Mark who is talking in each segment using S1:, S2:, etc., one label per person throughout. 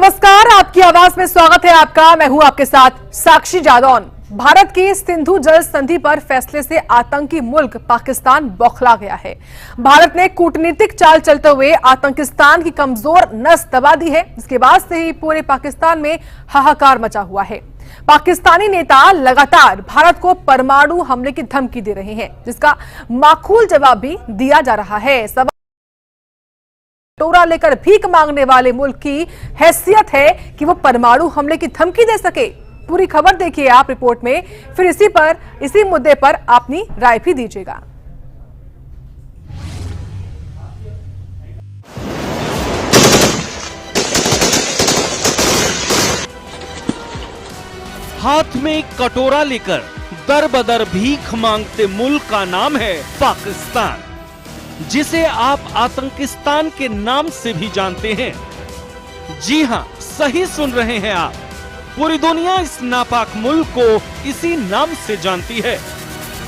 S1: नमस्कार, आपकी आवाज में स्वागत है आपका। मैं हूं आपके साथ साक्षी जादौन। भारत की सिंधु जल संधि पर फैसले से आतंकी मुल्क पाकिस्तान बौखला गया है। भारत ने कूटनीतिक चाल चलते हुए आतंकिस्तान की कमजोर नस दबा दी है, जिसके बाद से ही पूरे पाकिस्तान में हाहाकार मचा हुआ है। पाकिस्तानी नेता लगातार भारत को परमाणु हमले की धमकी दे रहे हैं, जिसका माकूल जवाब भी दिया जा रहा है। कटोरा लेकर भीख मांगने वाले मुल्क की हैसियत है कि वो परमाणु हमले की धमकी दे सके। पूरी खबर देखिए आप रिपोर्ट में, फिर इसी मुद्दे पर अपनी राय भी दीजिएगा।
S2: हाथ में कटोरा लेकर दर बदर भीख मांगते मुल्क का नाम है पाकिस्तान, जिसे आप आतंकिस्तान के नाम से भी जानते हैं। जी हां, सही सुन रहे हैं आप। पूरी दुनिया इस नापाक मुल्क को इसी नाम से जानती है,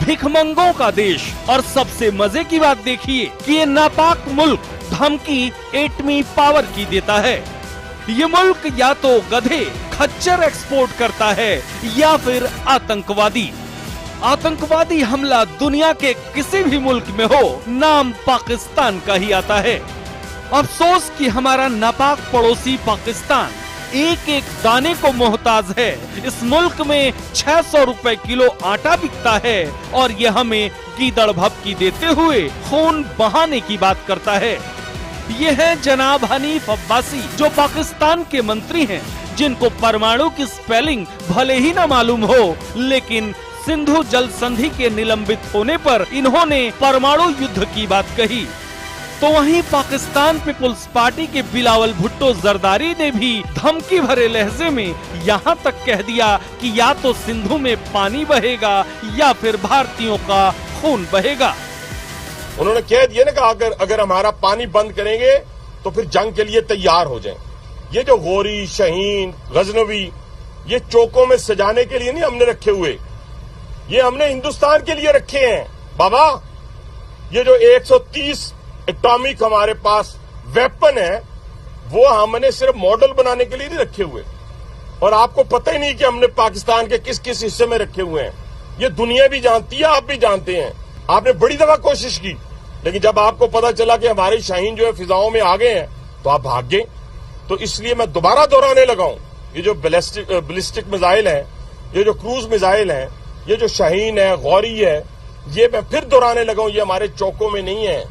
S2: भिखमंगों का देश। और सबसे मजे की बात देखिए कि ये नापाक मुल्क धमकी एटमी पावर की देता है। ये मुल्क या तो गधे खच्चर एक्सपोर्ट करता है या फिर आतंकवादी हमला दुनिया के किसी भी मुल्क में हो, नाम पाकिस्तान का ही आता है। अफसोस कि हमारा नापाक पड़ोसी पाकिस्तान एक एक दाने को मोहताज है। इस मुल्क में 600 रुपए किलो आटा बिकता है और ये हमें गीदड़ भभकी देते हुए खून बहाने की बात करता है। ये है जनाब हनीफ अब्बासी, जो पाकिस्तान के मंत्री हैं, जिनको परमाणु की स्पेलिंग भले ही न मालूम हो, लेकिन सिंधु जल संधि के निलंबित होने पर इन्होंने परमाणु युद्ध की बात कही। तो वहीं पाकिस्तान पीपुल्स पार्टी के बिलावल भुट्टो जरदारी ने भी धमकी भरे लहजे में यहाँ तक कह दिया कि या तो सिंधु में पानी बहेगा या फिर भारतीयों का खून बहेगा।
S3: उन्होंने कह दिया ना कि अगर हमारा पानी बंद करेंगे तो फिर जंग के लिए तैयार हो जाएं। ये जो गोरी, शहीन, गजनवी, ये चौकों में सजाने के लिए नहीं हमने रखे हुए, ये हमने हिंदुस्तान के लिए रखे हैं बाबा। ये जो 130 एटॉमिक हमारे पास वेपन है, वो हमने सिर्फ मॉडल बनाने के लिए नहीं रखे हुए। और आपको पता ही नहीं कि हमने पाकिस्तान के किस किस हिस्से में रखे हुए हैं। ये दुनिया भी जानती है, आप भी जानते हैं। आपने बड़ी दफा कोशिश की, लेकिन जब आपको पता चला कि हमारे शाहीन जो है फिजाओं में आ गए हैं, तो आप भाग गए। तो इसलिए मैं दोबारा दोहराने लगा हूं, ये जो बैलिस्टिक मिसाइल है, ये जो क्रूज मिसाइल है, ये जो शाहीन है, गौरी है, ये मैं फिर दोहराने लगा हूं, ये हमारे चौकों में नहीं है,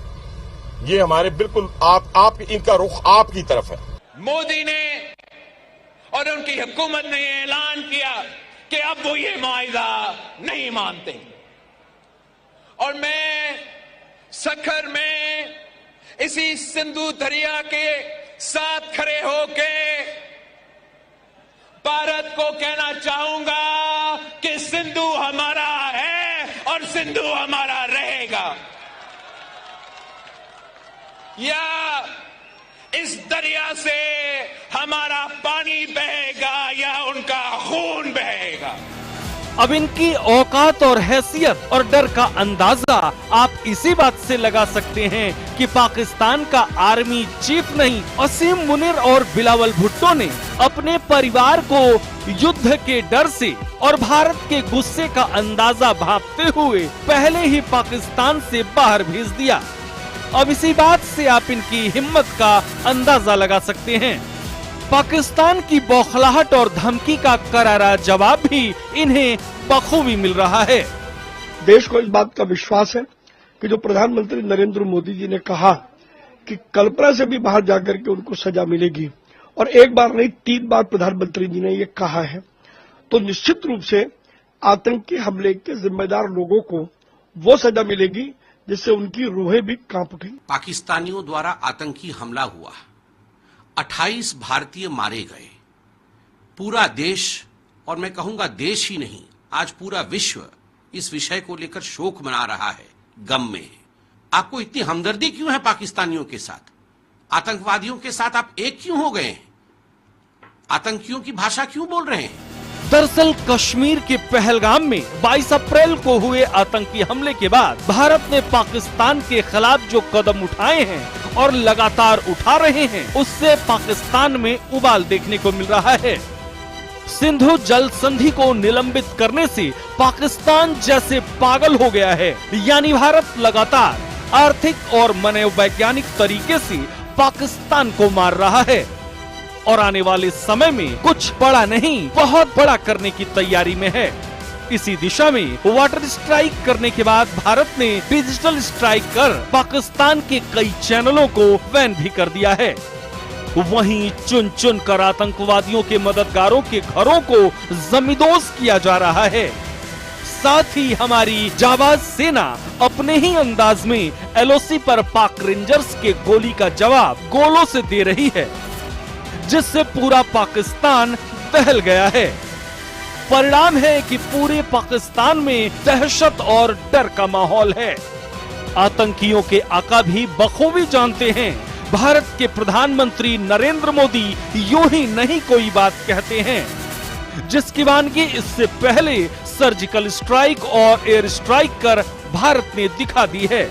S3: ये हमारे बिल्कुल आप इनका रुख आपकी तरफ है।
S4: मोदी ने और उनकी हुकूमत ने ऐलान किया कि अब वो ये मुआहिदा नहीं मानते। और मैं सखर में इसी सिंधु दरिया के साथ खड़े होके भारत को कहना चाहूंगा कि सिंधु हमारा है और सिंधु हमारा रहेगा। या इस दरिया से हमारा पानी बहेगा या उनका खून बहेगा।
S2: अब इनकी औकात और हैसियत और डर का अंदाजा आप इसी बात से लगा सकते हैं कि पाकिस्तान का आर्मी चीफ नहीं, असीम मुनीर और बिलावल भुट्टो ने अपने परिवार को युद्ध के डर से और भारत के गुस्से का अंदाजा भांपते हुए पहले ही पाकिस्तान से बाहर भेज दिया। अब इसी बात से आप इनकी हिम्मत का अंदाजा लगा सकते हैं। पाकिस्तान की बौखलाहट और धमकी का करारा जवाब भी इन्हें बखूबी मिल रहा है।
S5: देश को इस बात का विश्वास है कि जो प्रधानमंत्री नरेंद्र मोदी जी ने कहा कि कल्पना से भी बाहर जाकर के उनको सजा मिलेगी, और एक बार नहीं 3 बार प्रधानमंत्री जी ने ये कहा है, तो निश्चित रूप से आतंकी हमले के जिम्मेदार लोगों को वो सजा मिलेगी जिससे उनकी रूहें भी कांप उठेंगी।
S6: पाकिस्तानियों द्वारा आतंकी हमला हुआ, 28 भारतीय मारे गए। पूरा देश, और मैं कहूंगा देश ही नहीं, आज पूरा विश्व इस विषय को लेकर शोक मना रहा है, गम में है। आपको इतनी हमदर्दी क्यों है पाकिस्तानियों के साथ? आतंकवादियों के साथ आप एक क्यों हो गए हैं? आतंकियों की भाषा क्यों बोल रहे हैं?
S2: दरअसल कश्मीर के पहलगाम में 22 अप्रैल को हुए आतंकी हमले के बाद भारत ने पाकिस्तान के खिलाफ जो कदम उठाए हैं और लगातार उठा रहे हैं, उससे पाकिस्तान में उबाल देखने को मिल रहा है। सिंधु जल संधि को निलंबित करने से पाकिस्तान जैसे पागल हो गया है। यानी भारत लगातार आर्थिक और मनोवैज्ञानिक तरीके से पाकिस्तान को मार रहा है और आने वाले समय में कुछ बड़ा नहीं, बहुत बड़ा करने की तैयारी में है। इसी दिशा में वाटर स्ट्राइक करने के बाद भारत ने डिजिटल स्ट्राइक कर पाकिस्तान के कई चैनलों को बैन भी कर दिया है। वहीं चुन चुन कर आतंकवादियों के मददगारों के घरों को जमींदोज किया जा रहा है। साथ ही हमारी जाबाज सेना अपने ही अंदाज में एलओसी पर पाक रेंजर्स के गोली का जवाब गोलों से दे रही है, जिससे पूरा पाकिस्तान दहल गया है। परिणाम है कि पूरे पाकिस्तान में दहशत और डर का माहौल है। आतंकियों के आका भी बखूबी जानते हैं, भारत के प्रधानमंत्री नरेंद्र मोदी यूं ही नहीं कोई बात कहते हैं, जिसकी वानगी इससे पहले सर्जिकल स्ट्राइक और एयर स्ट्राइक कर भारत ने दिखा दी है।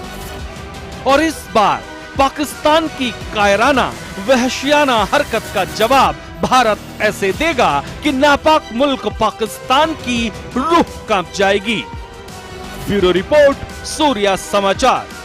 S2: और इस बार पाकिस्तान की कायराना वहशियाना हरकत का जवाब भारत ऐसे देगा कि नापाक मुल्क पाकिस्तान की रूह कांप जाएगी। ब्यूरो रिपोर्ट, सूर्या समाचार।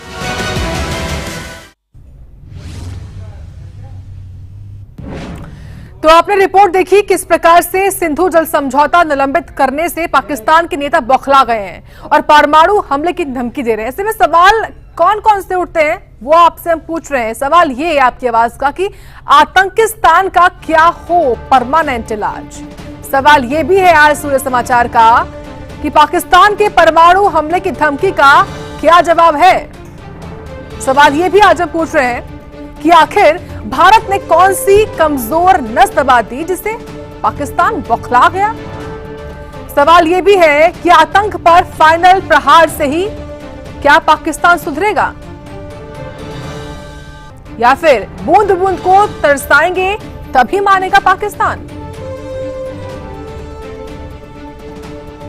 S1: तो आपने रिपोर्ट देखी किस प्रकार से सिंधु जल समझौता निलंबित करने से पाकिस्तान के नेता बौखला गए हैं और परमाणु हमले की धमकी दे रहे हैं। ऐसे में सवाल कौन कौन से उठते हैं वो आपसे हम पूछ रहे हैं। सवाल ये है आपकी आवाज का कि आतंकिस्तान का क्या हो परमानेंट इलाज। सवाल ये भी है आज सूर्य समाचार का कि पाकिस्तान के परमाणु हमले की धमकी का क्या जवाब है। सवाल ये भी आज हम पूछ रहे हैं कि आखिर भारत ने कौन सी कमजोर नस दबा दी जिससे पाकिस्तान बौखला गया। सवाल यह भी है कि आतंक पर फाइनल प्रहार से ही क्या पाकिस्तान सुधरेगा या फिर बूंद बूंद को तरसाएंगे तभी मानेगा पाकिस्तान।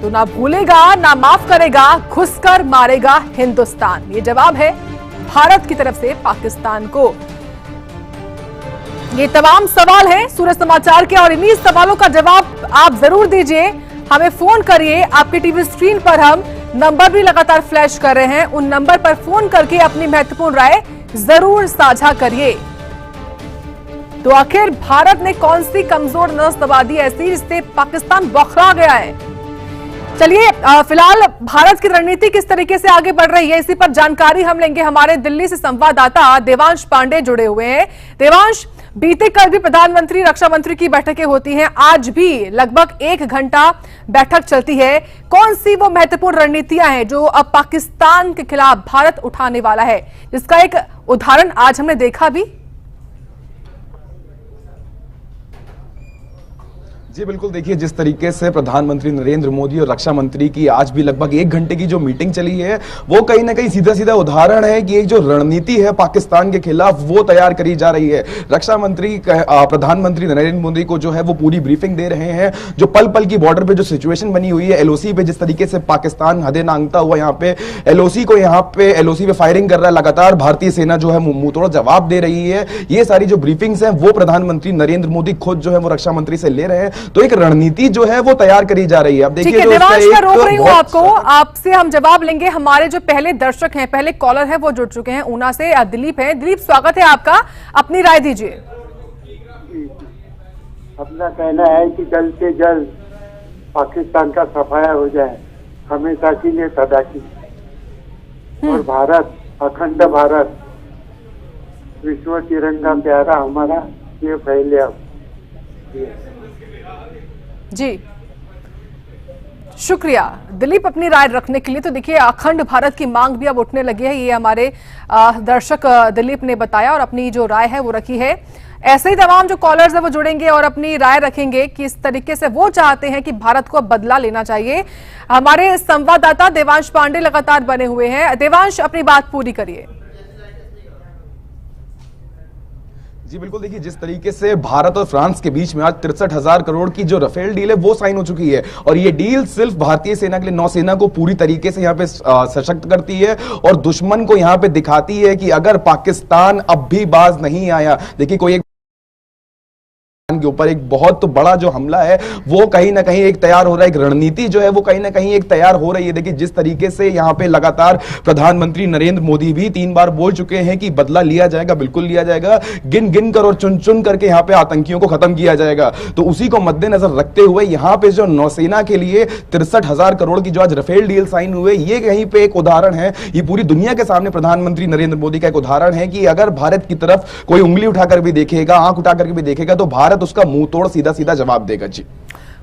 S1: तो ना भूलेगा ना माफ करेगा, घुसकर मारेगा हिंदुस्तान। ये जवाब है भारत की तरफ से पाकिस्तान को। ये तमाम सवाल हैं सूर्य समाचार के और इन्हीं सवालों का जवाब आप जरूर दीजिए। हमें फोन करिए, आपकी टीवी स्क्रीन पर हम नंबर भी लगातार फ्लैश कर रहे हैं, उन नंबर पर फोन करके अपनी महत्वपूर्ण राय जरूर साझा करिए। तो आखिर भारत ने कौन सी कमजोर नस दबा दी ऐसी जिससे पाकिस्तान बौखला गया है। चलिए फिलहाल भारत की रणनीति किस तरीके से आगे बढ़ रही है इसी पर जानकारी हम लेंगे। हमारे दिल्ली से संवाददाता देवांश पांडे जुड़े हुए हैं। देवांश, बीते कल भी प्रधानमंत्री रक्षा मंत्री की बैठकें होती हैं, आज भी लगभग 1 घंटा बैठक चलती है। कौन सी वो महत्वपूर्ण रणनीतियां हैं जो अब पाकिस्तान के खिलाफ भारत उठाने वाला है, जिसका एक उदाहरण आज हमने देखा भी।
S7: जी बिल्कुल, देखिए जिस तरीके से प्रधानमंत्री नरेंद्र मोदी और रक्षा मंत्री की आज भी लगभग 1 घंटे की जो मीटिंग चली है, वो कहीं ना कहीं सीधा सीधा उदाहरण है कि एक जो रणनीति है पाकिस्तान के खिलाफ वो तैयार करी जा रही है। रक्षा मंत्री प्रधानमंत्री नरेंद्र मोदी को जो है वो पूरी ब्रीफिंग दे रहे हैं। जो पल पल की बॉर्डर पे जो सिचुएशन बनी हुई है, एलओसी पे जिस तरीके से पाकिस्तान हदें नांगता हुआ यहाँ पे एलओसी पे फायरिंग कर रहा है, लगातार भारतीय सेना जो है मुंह तोड़ जवाब दे रही है। ये सारी जो ब्रीफिंग्स हैं वो प्रधानमंत्री नरेंद्र मोदी खुद जो है वो रक्षा मंत्री से ले रहे हैं। तो एक रणनीति जो है वो तैयार करी जा रही है। अब देखिए जो
S1: देवांश, मैं रोक रही हूं आपको, आपसे हम जवाब लेंगे। हमारे जो पहले दर्शक हैं, पहले कॉलर हैं, वो जुड़ चुके हैं ऊना से, दिलीप हैं। दिलीप, स्वागत है आपका, अपनी राय दीजिए।
S8: अपना कहना है कि जल्द से जल्द पाकिस्तान का सफाया हो जाए, हमेशा के लिए सदा की, और भारत, अखंड भारत, विश्व तिरंगा प्यारा हमारा, ये फैले। अब
S1: जी शुक्रिया दिलीप अपनी राय रखने के लिए। तो देखिए अखंड भारत की मांग भी अब उठने लगी है, ये हमारे दर्शक दिलीप ने बताया और अपनी जो राय है वो रखी है। ऐसे ही तमाम जो कॉलर्स है वो जुड़ेंगे और अपनी राय रखेंगे कि इस तरीके से वो चाहते हैं कि भारत को बदला लेना चाहिए। हमारे संवाददाता देवांश पांडे लगातार बने हुए हैं। देवांश, अपनी बात पूरी करिए।
S7: जी बिल्कुल, देखिए जिस तरीके से भारत और फ्रांस के बीच में आज 63,000 करोड़ की जो राफेल डील है वो साइन हो चुकी है, और ये डील सिर्फ भारतीय सेना के लिए, नौसेना को पूरी तरीके से यहाँ पे सशक्त करती है और दुश्मन को यहाँ पे दिखाती है कि अगर पाकिस्तान अब भी बाज नहीं आया, देखिए कोई के ऊपर एक बहुत बड़ा जो हमला है वो कहीं ना कहीं एक तैयार हो रहा है, एक रणनीति जो है वो कहीं ना कहीं एक तैयार हो रही है। देखिए जिस तरीके से यहाँ पे लगातार प्रधानमंत्री नरेंद्र मोदी भी 3 बार बोल चुके हैं कि बदला लिया जाएगा, बिल्कुल लिया जाएगा, गिन गिन कर और चुन चुन करके यहाँ पे आतंकियों को खत्म किया जाएगा। तो उसी को मद्देनजर रखते हुए यहाँ पे जो नौसेना के लिए 63,000 करोड़ की जो आज राफेल डील साइन हुए, ये कहीं पे एक उदाहरण है, ये पूरी दुनिया के सामने प्रधानमंत्री नरेंद्र मोदी का एक उदाहरण है कि अगर भारत की तरफ कोई उंगली उठाकर भी देखेगा, आंख उठाकर भी देखेगा, तो भारत उसका मुंह तोड़ सीधा सीधा जवाब देगा। जी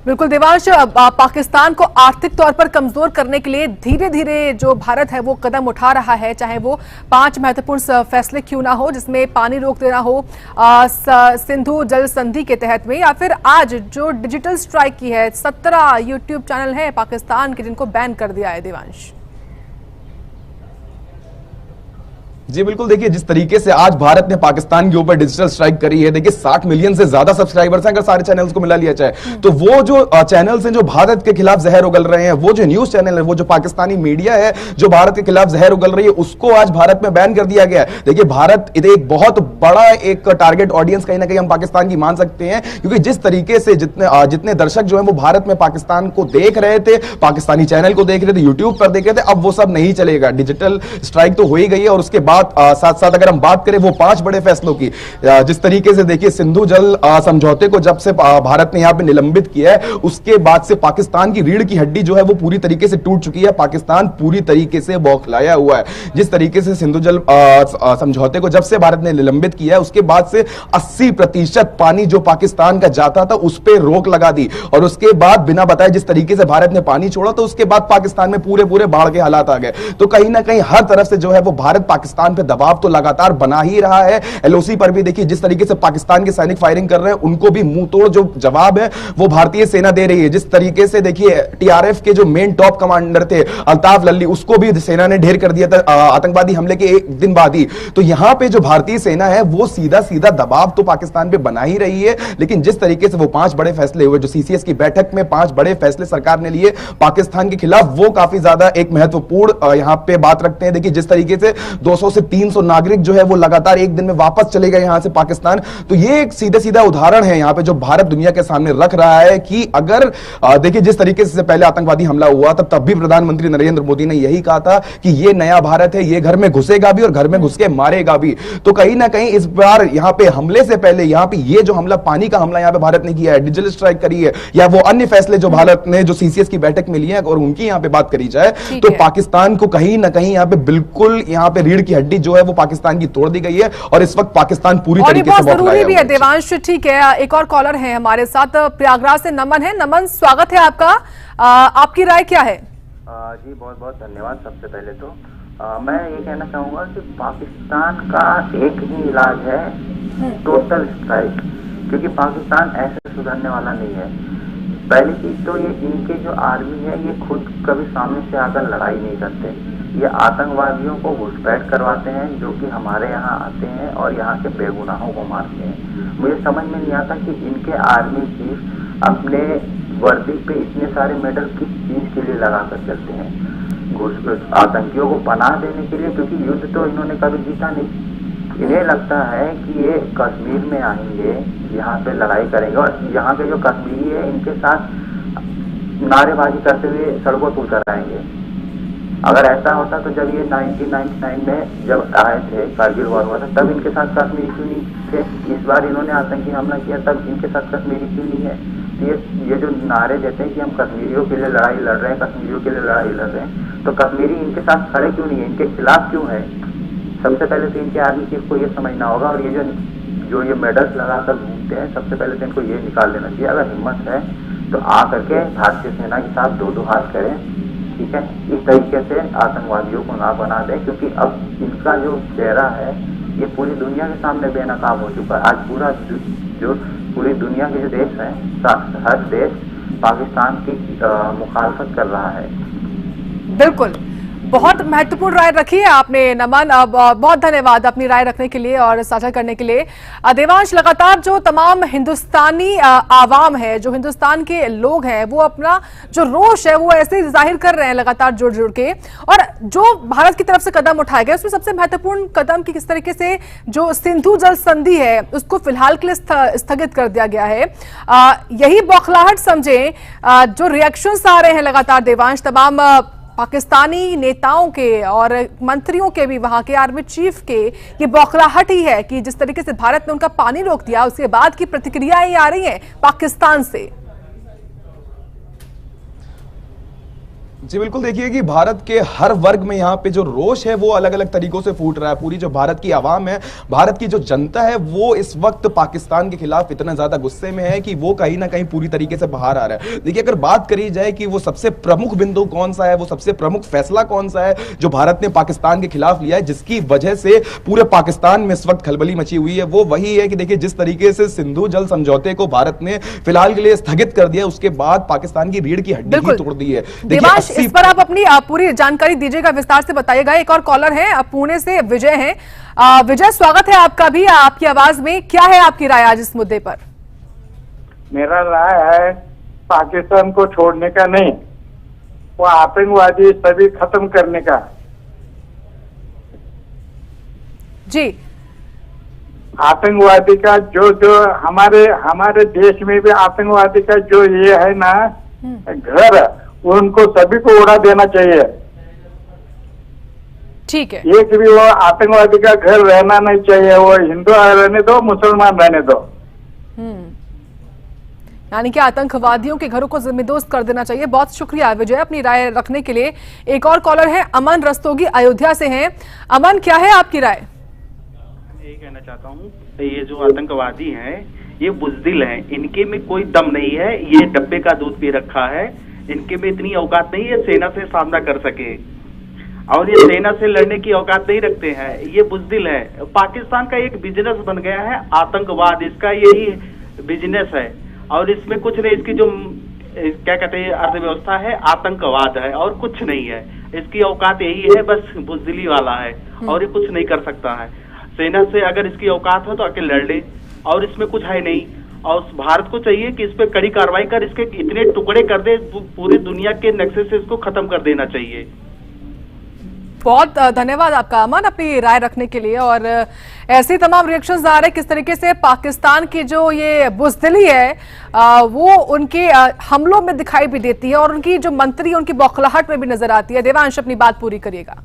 S1: बिल्कुल देवांश, पाकिस्तान को आर्थिक तौर पर कमजोर करने के लिए धीरे धीरे जो भारत है वो कदम उठा रहा है, चाहे वो 5 महत्वपूर्ण फैसले क्यों ना हो, जिसमें पानी रोक देना हो सिंधु जल संधि के तहत में, या फिर आज जो डिजिटल स्ट्राइक की है, 17 यूट्यूब चैनल है पाकिस्तान के जिनको बैन कर दिया है। देवांश
S7: जी बिल्कुल, देखिए जिस तरीके से आज भारत ने पाकिस्तान के ऊपर डिजिटल स्ट्राइक करी है, देखिए 60 मिलियन से ज्यादा सब्सक्राइबर्स हैं अगर सारे चैनल्स को मिला लिया जाए, तो वो जो चैनल्स हैं जो भारत के खिलाफ जहर उगल रहे हैं, वो जो न्यूज चैनल है, वो जो पाकिस्तानी मीडिया है जो भारत के खिलाफ जहर उगल रही है, उसको आज भारत में बैन कर दिया गया है। देखिए भारत एक बहुत बड़ा एक टारगेट ऑडियंस कहीं ना कहीं हम पाकिस्तान की मान सकते हैं, क्योंकि जिस तरीके से जितने दर्शक जो है वो भारत में पाकिस्तान को देख रहे थे, पाकिस्तानी चैनल को देख रहे थे, यूट्यूब पर देख रहे थे, अब वो सब नहीं चलेगा। डिजिटल स्ट्राइक तो हो ही गई है, और उसके बाद साथ साथ अगर हम बात करें वो 5 बड़े फैसलों की, जिस तरीके से देखिए सिंधु जल समझौते को जब से भारत ने यहां पे निलंबित किया है, उसके बाद से पाकिस्तान की रीढ़ की हड्डी जो है वो पूरी तरीके से टूट चुकी है। पाकिस्तान पूरी तरीके से बौखलाया हुआ है। जिस तरीके से सिंधु जल समझौते को जब से भारत ने निलंबित किया है, उसके बाद से 80% पानी जो पाकिस्तान का जाता था उस पर रोक लगा दी, और उसके बाद बिना बताए जिस तरीके से भारत ने पानी छोड़ा, तो उसके बाद पाकिस्तान में पूरे बाढ़ के हालात आ गए। तो कहीं ना कहीं हर तरफ से जो है वो भारत पाकिस्तान पे दबाव तो लगातार बना ही रहा है। एलओसी पर भी देखिए जिस तरीके से पाकिस्तान के सैनिक फायरिंग कर रहे हैं, उनको भी मुंह तोड़ जो जवाब है वो भारतीय सेना दे रही है। जिस तरीके से देखिए टीआरएफ के जो मेन टॉप कमांडर थे अल्ताफ लल्ली, उसको भी सेना ने ढेर कर दिया था आतंकवादी हमले के एक दिन बाद ही। तो यहां पे जो भारतीय सेना है वो सीधा सीधा दबाव तो पाकिस्तान पे बना ही रही है, लेकिन जिस तरीके से वो 5 बड़े फैसले हुए, जो सीसीएस की बैठक में 5 बड़े फैसले सरकार ने लिए पाकिस्तान के खिलाफ, वो काफी ज्यादा एक महत्वपूर्ण यहां पे बात रखते हैं। देखिए जिस तरीके से 200 से 300 नागरिक जो है वो लगातार एक दिन में वापस चले गए यहां से पाकिस्तान, तो ये एक सीधा सीधा उदाहरण है यहां पे जो भारत दुनिया के सामने रख रहा है कि अगर देखिए जिस तरीके से पहले आतंकवादी हमला हुआ तब भी प्रधानमंत्री नरेंद्र मोदी ने यही कहा था कि ये नया भारत है, ये घर में घुसेगा भी और घर में घुस के मारेगा भी। तो कहीं ना कहीं इस बार यहां पे हमले से पहले यहां पे ये जो हमला, पानी का हमला यहां पे भारत ने किया है, डिजिटल स्ट्राइक करी है, या वो अन्य फैसले जो भारत ने जो सीसीएस की बैठक में लिए हैं, और उनकी यहां पे बात करी जाए, तो पाकिस्तान को कहीं ना कहीं यहां पे बिल्कुल यहां पे रीढ़ की हड्डी जो है वो पाकिस्तान की तोड़ दी गई है, और इस वक्त पाकिस्तान पूरी तरीके से
S1: जरूरी भी है। देवांश ठीक है, एक और कॉलर है हमारे साथ, प्रयागराज से नमन है। नमन, स्वागत है आपका, आपकी राय क्या है?
S9: जी बहुत बहुत धन्यवाद। सबसे पहले तो मैं ये कहना चाहूंगा कि पाकिस्तान का एक ही इलाज है, टोटल स्ट्राइक, क्योंकि पाकिस्तान ऐसे सुधरने वाला नहीं है। पहली चीज तो ये, इनके जो आर्मी है ये खुद कभी सामने से आकर लड़ाई नहीं करते, ये आतंकवादियों को घुसपैठ करवाते हैं जो कि हमारे यहाँ आते हैं और यहाँ के बेगुनाहों को मारते हैं। मुझे समझ में नहीं आता कि इनके आर्मी चीफ अपने वर्दी पे इतने सारे मेडल किस चीज के लिए लगा कर चलते हैं, आतंकियों को पनाह देने के लिए, क्योंकि युद्ध तो इन्होंने कभी जीता नहीं। इन्हें लगता है कि ये कश्मीर में आएंगे, यहाँ पे लड़ाई करेंगे, और यहाँ के जो कश्मीरी है इनके साथ नारेबाजी करते हुए सड़कों पर उतर आएंगे। अगर ऐसा होता तो जब ये 1999 में जब आए थे, कारगिल वॉर हुआ था, तब इनके साथ कश्मीरी क्यों नहीं थे? इस बार इन्होंने आतंकी हमला किया तब इनके साथ कश्मीरी क्यों नहीं है? ये जो नारे देते हैं कि हम कश्मीरियों के लिए लड़ाई लड़ रहे हैं, कश्मीरियों के लिए लड़ाई लड़ रहे हैं, तो कश्मीरी इनके साथ खड़े क्यों नहीं है, इनके खिलाफ क्यों है? सबसे पहले तो इनके आर्मी चीफ को ये समझना होगा, और ये जो ये मेडल्स लगाकर घूमते हैं, सबसे पहले तो इनको ये निकाल देना चाहिए। अगर हिम्मत है तो आ करके भारतीय सेना के साथ 2-2 हाथ करें, ठीक है? इस तरीके से आतंकवादियों को ना बना दें, क्योंकि अब इनका जो चेहरा है ये पूरी दुनिया के सामने बेनकाब हो चुका है। आज पूरी दुनिया के जो देश हैं, हर देश पाकिस्तान की मुखालफत कर रहा है।
S1: बिल्कुल बहुत महत्वपूर्ण राय रखी है आपने नमन। बहुत धन्यवाद अपनी राय रखने के लिए और साझा करने के लिए। देवांश, लगातार जो तमाम हिंदुस्तानी आवाम है, जो हिंदुस्तान के लोग हैं, वो अपना जो रोष है वो ऐसे जाहिर कर रहे हैं लगातार जुड़ जुड़ के। और जो भारत की तरफ से कदम उठाए गए उसमें सबसे महत्वपूर्ण कदम की किस तरीके से जो सिंधु जल संधि है उसको फिलहाल के लिए स्थगित कर दिया गया है, यही बौखलाहट समझे जो रिएक्शंस आ रहे हैं लगातार देवांश, तमाम पाकिस्तानी नेताओं के और मंत्रियों के भी, वहां के आर्मी चीफ के, ये बौखलाहट ही है कि जिस तरीके से भारत ने उनका पानी रोक दिया उसके बाद की प्रतिक्रियाएं आ रही हैं पाकिस्तान से।
S7: जी बिल्कुल, देखिए कि भारत के हर वर्ग में यहाँ पे जो रोष है वो अलग अलग तरीकों से फूट रहा है। पूरी जो भारत की आवाम है, भारत की जो जनता है, वो इस वक्त पाकिस्तान के खिलाफ इतना ज्यादा गुस्से में है कि वो कहीं ना कहीं पूरी तरीके से बाहर आ रहा है। देखिए, अगर बात करी जाए कि वो सबसे प्रमुख बिंदु कौन सा है, वो सबसे प्रमुख फैसला कौन सा है जो भारत ने पाकिस्तान के खिलाफ लिया है, जिसकी वजह से पूरे पाकिस्तान में इस वक्त खलबली मची हुई है, वो वही है कि देखिए जिस तरीके से सिंधु जल समझौते को भारत ने फिलहाल के लिए स्थगित कर दिया, उसके बाद पाकिस्तान की रीढ़ की हड्डी ही तोड़ दी है।
S1: इस पर आप अपनी पूरी जानकारी दीजिएगा, विस्तार से बताइएगा। एक और कॉलर है पुणे से, विजय हैं। विजय, स्वागत है आपका भी। आपकी आवाज में क्या है आपकी राय आज इस मुद्दे पर?
S8: मेरा राय है पाकिस्तान को छोड़ने का नहीं, वो आतंकवादी सभी खत्म करने का।
S1: जी,
S8: आतंकवादी का जो हमारे देश में भी आतंकवादी का जो ये है ना घर, उनको सभी को उड़ा देना चाहिए।
S1: ठीक है,
S8: एक भी वो आतंकवादी का घर रहना नहीं चाहिए, वो हिंदू रहने दो, मुसलमान रहने दो।
S1: यानी कि आतंकवादियों के घरों को जिम्मेदोज कर देना चाहिए। बहुत शुक्रिया विजय अपनी राय रखने के लिए। एक और कॉलर है अमन रस्तोगी, अयोध्या से हैं। अमन, क्या है आपकी राय?
S10: ये कहना चाहता हूँ, ये जो आतंकवादी हैं ये बुज़दिल हैं, इनके में कोई दम नहीं है, ये डब्बे का दूध पी रखा है, इनके में इतनी औकात नहीं है सेना से सामना कर सके, और ये सेना से लड़ने की औकात नहीं रखते हैं, ये बुज़दिल है। पाकिस्तान का एक बिजनेस बन गया है आतंकवाद, इसका यही बिजनेस है, और इसमें कुछ नहीं, इसकी जो क्या कहते हैं अर्थव्यवस्था है आतंकवाद है और कुछ नहीं है। इसकी औकात यही है, बस बुज़दिली वाला है और ये कुछ नहीं कर सकता है। सेना से अगर इसकी औकात हो तो आके लड़ ले, और इसमें कुछ है नहीं। और भारत को चाहिए कि इस पे कड़ी कार्रवाई कर, इसके इतने टुकड़े कर दे, पूरी दुनिया के नक्शे से इसको खत्म कर देना चाहिए।
S1: बहुत धन्यवाद आपका अमन अपनी राय रखने के लिए। और ऐसे तमाम रिएक्शंस आ रहे किस तरीके से पाकिस्तान की जो ये बुज़दिली है वो उनके हमलों में दिखाई भी देती है और उनकी जो मंत्री उनकी बौखलाहट में भी नजर आती है। देवांश, अपनी बात पूरी करिएगा।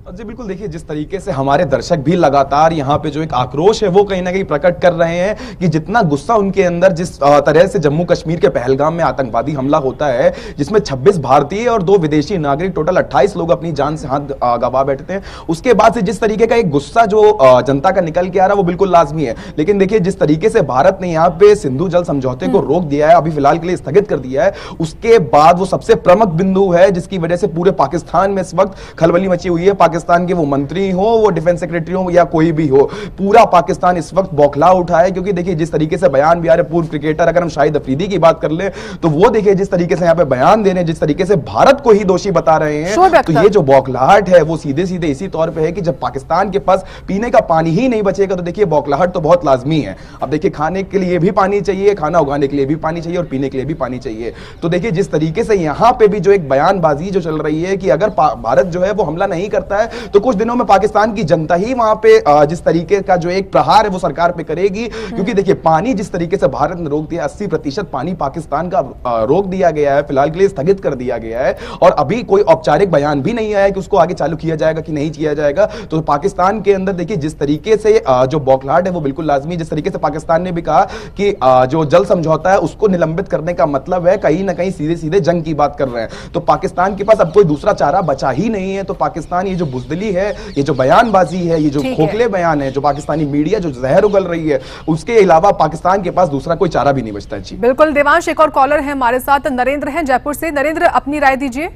S7: जी बिल्कुल, देखिए जिस तरीके से हमारे दर्शक भी लगातार यहाँ पे जो एक आक्रोश है वो कहीं ना कहीं प्रकट कर रहे हैं कि जितना गुस्सा उनके अंदर, जिस तरह से जम्मू कश्मीर के पहलगाम में आतंकवादी हमला होता है जिसमें 26 भारतीय और 2 विदेशी नागरिक, टोटल 28 लोग अपनी जान से हाथ गंवा बैठते हैं, उसके बाद से जिस तरीके का एक गुस्सा जो जनता का निकल के आ रहा है वो बिल्कुल लाजमी है। लेकिन देखिए जिस तरीके से भारत ने यहाँ पे सिंधु जल समझौते को रोक दिया है, अभी फिलहाल के लिए स्थगित कर दिया है, उसके बाद वो सबसे प्रमुख बिंदु है जिसकी वजह से पूरे पाकिस्तान में इस वक्त खलबली मची हुई है। पाकिस्तान के वो मंत्री हो, वो डिफेंस सेक्रेटरी हो या कोई भी हो, पूरा पाकिस्तान इस वक्त बौखला उठा है। क्योंकि देखिए जिस तरीके से बयान भी आ रहे, पूर्व क्रिकेटर अगर हम शाहिद अफरीदी की बात कर ले तो वो देखिए जिस तरीके से यहाँ पे बयान दे रहे हैं, जिस तरीके से भारत को ही दोषी बता रहे हैं, तो ये जो बौखलाहट है वो सीधे सीधे इसी तौर पे है कि जब पाकिस्तान के पास पीने का पानी ही नहीं बचेगा तो देखिए बौखलाहट तो बहुत लाजमी है। अब देखिए खाने के लिए भी पानी चाहिए, खाना उगाने के लिए भी पानी चाहिए और पीने के लिए भी पानी चाहिए। तो देखिए जिस तरीके से यहाँ पे भी जो एक बयानबाजी जो चल रही है कि अगर भारत जो है वो हमला नहीं करता है तो कुछ दिनों में पाकिस्तान की जनता ही वहां पे जिस तरीके का जो एक प्रहार है वो सरकार पे करेगी। क्योंकि देखिए पानी जिस तरीके से भारत ने रोक दिया, 80% पानी पाकिस्तान का रोक दिया गया है, फिलहाल के लिए स्थगित कर दिया गया है और अभी कोई औपचारिक बयान भी नहीं आया कि उसको आगे चालू किया जाएगा कि नहीं किया जाएगा। तो पाकिस्तान के अंदर देखिए जिस तरीके से जो बौखलाहट है वो बिल्कुल लाजमी। जिस तरीके से पाकिस्तान ने भी कहा कि जो जल समझौता है उसको निलंबित करने का मतलब है कहीं ना कहीं सीधे सीधे जंग की बात कर रहे हैं। तो पाकिस्तान के पास अब कोई दूसरा चारा बचा ही नहीं है। तो पाकिस्तान ये जो बुज़दिली है, ये जो बयानबाजी है, ये जो खोखले बयान है, जो पाकिस्तानी मीडिया जो जहर उगल रही है, उसके अलावा पाकिस्तान के पास दूसरा कोई चारा भी नहीं बचता है। जी
S1: बिल्कुल देवांश, एक और कॉलर है हमारे साथ, नरेंद्र हैं जयपुर से। नरेंद्र, अपनी राय दीजिए।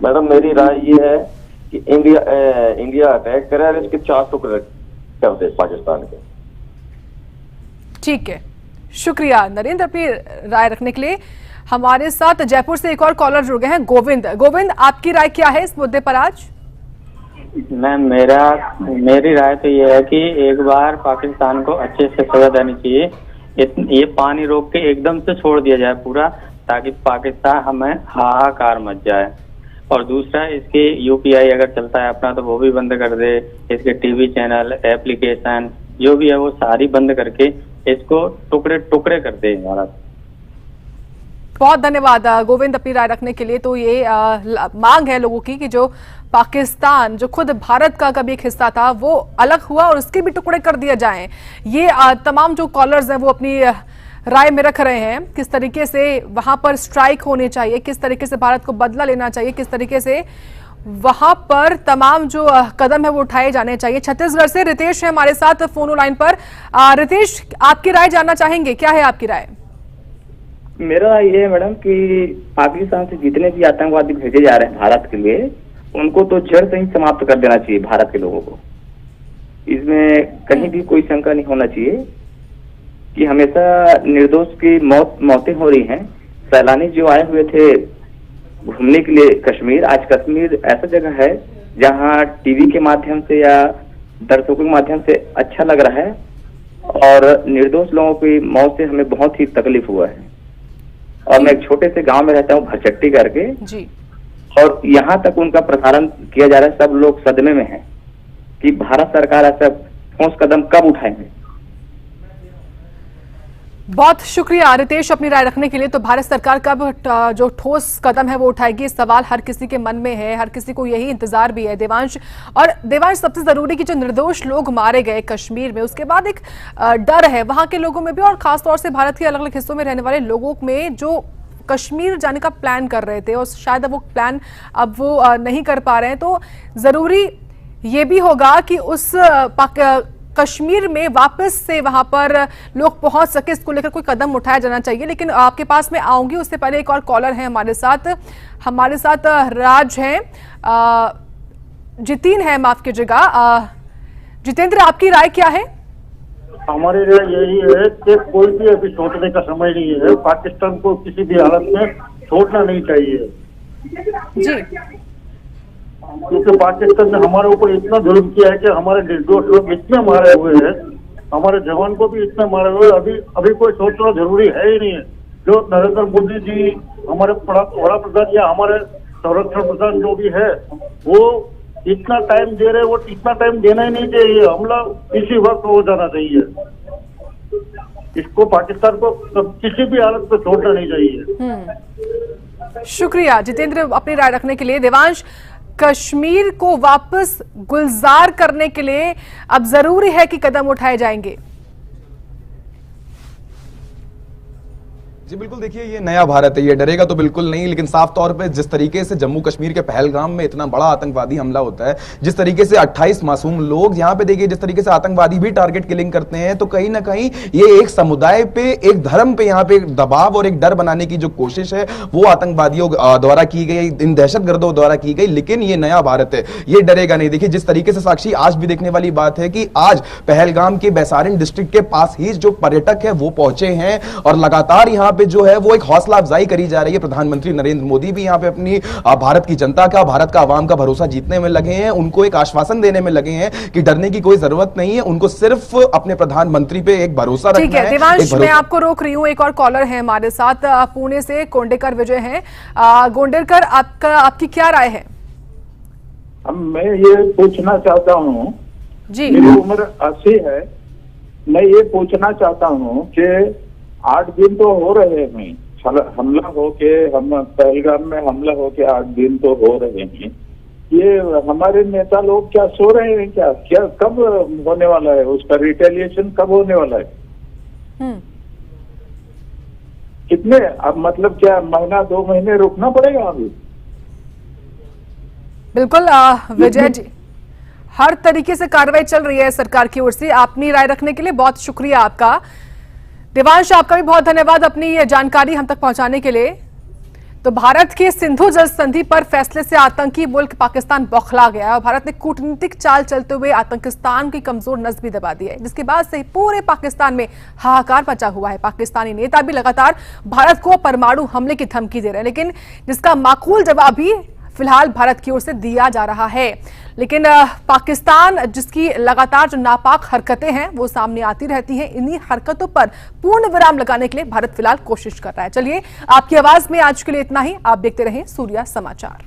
S11: मैडम मेरी राय ये है कि इंडिया अटैक करे और इसके 4 टुकड़े कर दे पाकिस्तान के।
S1: ठीक है, शुक्रिया नरेंद्र अपनी राय रखने के लिए। हमारे साथ जयपुर से एक और कॉलर जुड़ गए हैं, गोविंद। गोविंद, आपकी राय क्या है इस मुद्दे पर आज?
S12: मैम, मेरी राय तो ये है कि एक बार पाकिस्तान को अच्छे से सजा देनी चाहिए। ये पानी रोक के एकदम से छोड़ दिया जाए पूरा, ताकि पाकिस्तान हमें हाहाकार मच जाए। और दूसरा, इसके यूपीआई अगर चलता है अपना तो वो भी बंद कर दे। इसके टीवी चैनल, एप्लीकेशन जो भी है वो सारी बंद करके इसको टुकड़े टुकड़े कर दे हमारा।
S1: बहुत धन्यवाद गोविंद अपनी राय रखने के लिए। तो ये मांग है लोगों की कि जो पाकिस्तान, जो खुद भारत का कभी एक हिस्सा था, वो अलग हुआ और उसके भी टुकड़े कर दिए जाएं। ये तमाम जो कॉलर्स हैं वो अपनी राय में रख रहे हैं, किस तरीके से वहां पर स्ट्राइक होनी चाहिए, किस तरीके से भारत को बदला लेना चाहिए, किस तरीके से वहां पर तमाम जो कदम है वो उठाए जाने चाहिए। छत्तीसगढ़ से रितेश है हमारे साथ फोन लाइन पर। रितेश, आपकी राय जानना चाहेंगे, क्या है आपकी राय?
S13: मेरा ये है मैडम कि पाकिस्तान से जितने भी आतंकवादी भेजे जा रहे हैं भारत के लिए, उनको तो जड़ से ही समाप्त कर देना चाहिए भारत के लोगों को। इसमें कहीं भी कोई शंका नहीं होना चाहिए कि हमेशा निर्दोष की मौतें हो रही हैं। सैलानी जो आए हुए थे घूमने के लिए कश्मीर, आज कश्मीर ऐसा जगह है जहां टीवी के माध्यम से या दर्शकों के माध्यम से अच्छा लग रहा है, और निर्दोष लोगों की मौत से हमें बहुत ही तकलीफ हुआ है। और मैं एक छोटे से गांव में रहता हूँ, भरचट्टी करके
S1: जी,
S13: और यहाँ तक उनका प्रसारण किया जा रहा है। सब लोग सदमे में हैं कि भारत सरकार ऐसा ठोस कदम कब उठाएंगे।
S1: बहुत शुक्रिया रितेश अपनी राय रखने के लिए। तो भारत सरकार कब जो ठोस कदम है वो उठाएगी, इस सवाल हर किसी के मन में है, हर किसी को यही इंतजार भी है। देवांश, सबसे जरूरी कि जो निर्दोष लोग मारे गए कश्मीर में, उसके बाद एक डर है वहां के लोगों में भी, और खासतौर से भारत के अलग अलग हिस्सों में रहने वाले लोगों में जो कश्मीर जाने का प्लान कर रहे थे और शायद वो प्लान अब वो नहीं कर पा रहे हैं। तो जरूरी ये भी होगा कि उस कश्मीर में वापस से वहां पर लोग पहुंच सके, इसको लेकर कोई कदम उठाया जाना चाहिए। लेकिन आपके पास में आऊंगी, उससे पहले एक और कॉलर है हमारे साथ राज हैं, जितेंद्र है, माफ कीजिएगा। जितेंद्र, आपकी राय क्या है?
S14: हमारी राय यही है कि कोई भी अभी छोड़ने का समय नहीं है। पाकिस्तान को किसी भी हालत में छोड़ना नहीं चाहिए
S1: जी,
S14: क्योंकि पाकिस्तान ने हमारे ऊपर इतना जुल्म किया है कि हमारे निर्दोष लोग इतने मारे हुए हैं, हमारे जवान को भी इतने मारे हुए। अभी कोई सोचना जरूरी है ही नहीं है। जो नरेंद्र मोदी जी, हमारे बड़ा प्रधान या हमारे संरक्षण प्रधान जो भी है, वो इतना टाइम दे रहे, वो इतना टाइम देना ही नहीं चाहिए। हमला इसी वक्त हो जाना चाहिए। इसको पाकिस्तान को किसी भी हालत में छोड़ना नहीं चाहिए।
S1: शुक्रिया जितेंद्र अपनी राय रखने के लिए। देवांश, कश्मीर को वापस गुलजार करने के लिए अब जरूरी है कि कदम उठाए जाएंगे।
S7: जी बिल्कुल, देखिए ये नया भारत है, ये डरेगा तो बिल्कुल नहीं, लेकिन साफ तौर पे जिस तरीके से जम्मू कश्मीर के पहलगाम में इतना बड़ा आतंकवादी हमला होता है, जिस तरीके से 28 मासूम लोग यहाँ पे, देखिए जिस तरीके से आतंकवादी भी टारगेट किलिंग करते हैं, तो कहीं ना कहीं ये एक समुदाय पे, एक धर्म पे यहाँ पे दबाव और एक डर बनाने की जो कोशिश है वो आतंकवादियों द्वारा की गई, इन दहशतगर्दों द्वारा की गई। लेकिन ये नया भारत है, ये डरेगा नहीं। देखिए जिस तरीके से साक्षी आज भी देखने वाली बात है कि आज पहलगाम के बैसारिन डिस्ट्रिक्ट के पास ही जो पर्यटक है वो पहुंचे हैं, और लगातार यहाँ जो है वो एक हौसला अफजाई करी जा रही है। प्रधानमंत्री नरेंद्र मोदी भी यहां पे अपनी भारत की जनता का, भारत का आवाम का भरोसा जीतने में लगे हैं, उनको एक आश्वासन देने में लगे हैं कि डरने की कोई जरूरत नहीं है, उनको सिर्फ अपने प्रधानमंत्री पे एक भरोसा रखना है।
S1: ठीक है देवांश, मैं आपको रोक रही हूं, एक और कॉलर है हमारे साथ, पुणे से गोंडेकर विजय हैं। गोंडेकर, आपकी क्या राय है?
S15: मैं ये पूछना चाहता हूँ
S1: जी,
S15: मेरी उम्र 80 है, मैं ये पूछना चाहता हूँ कि 8 दिन तो हो रहे हैं हमला हो के, हम पहलगाम में हमला हो के 8 दिन तो हो रहे हैं। ये हमारे नेता लोग क्या सो रहे हैं क्या? कब होने वाला है उसका रिटेलिएशन, कब होने वाला है? कितने, अब मतलब क्या महीना 2 महीने रुकना पड़ेगा अभी?
S1: बिल्कुल विजय जी, हर तरीके से कार्रवाई चल रही है सरकार की ओर से। अपनी राय रखने के लिए बहुत शुक्रिया आपका। देवांश, आपका भी बहुत धन्यवाद अपनी ये जानकारी हम तक पहुंचाने के लिए। तो भारत के सिंधु जल संधि पर फैसले से आतंकी मुल्क पाकिस्तान बौखला गया और भारत ने कूटनीतिक चाल चलते हुए आतंकिस्तान की कमजोर नस भी दबा दी है, जिसके बाद से पूरे पाकिस्तान में हाहाकार मचा हुआ है। पाकिस्तानी नेता भी लगातार भारत को परमाणु हमले की धमकी दे रहे हैं, लेकिन जिसका माकूल जवाब भी फिलहाल भारत की ओर से दिया जा रहा है। लेकिन पाकिस्तान जिसकी लगातार जो नापाक हरकतें हैं वो सामने आती रहती हैं, इन्हीं हरकतों पर पूर्ण विराम लगाने के लिए भारत फिलहाल कोशिश कर रहा है। चलिए, आपकी आवाज में आज के लिए इतना ही। आप देखते रहें सूर्या समाचार।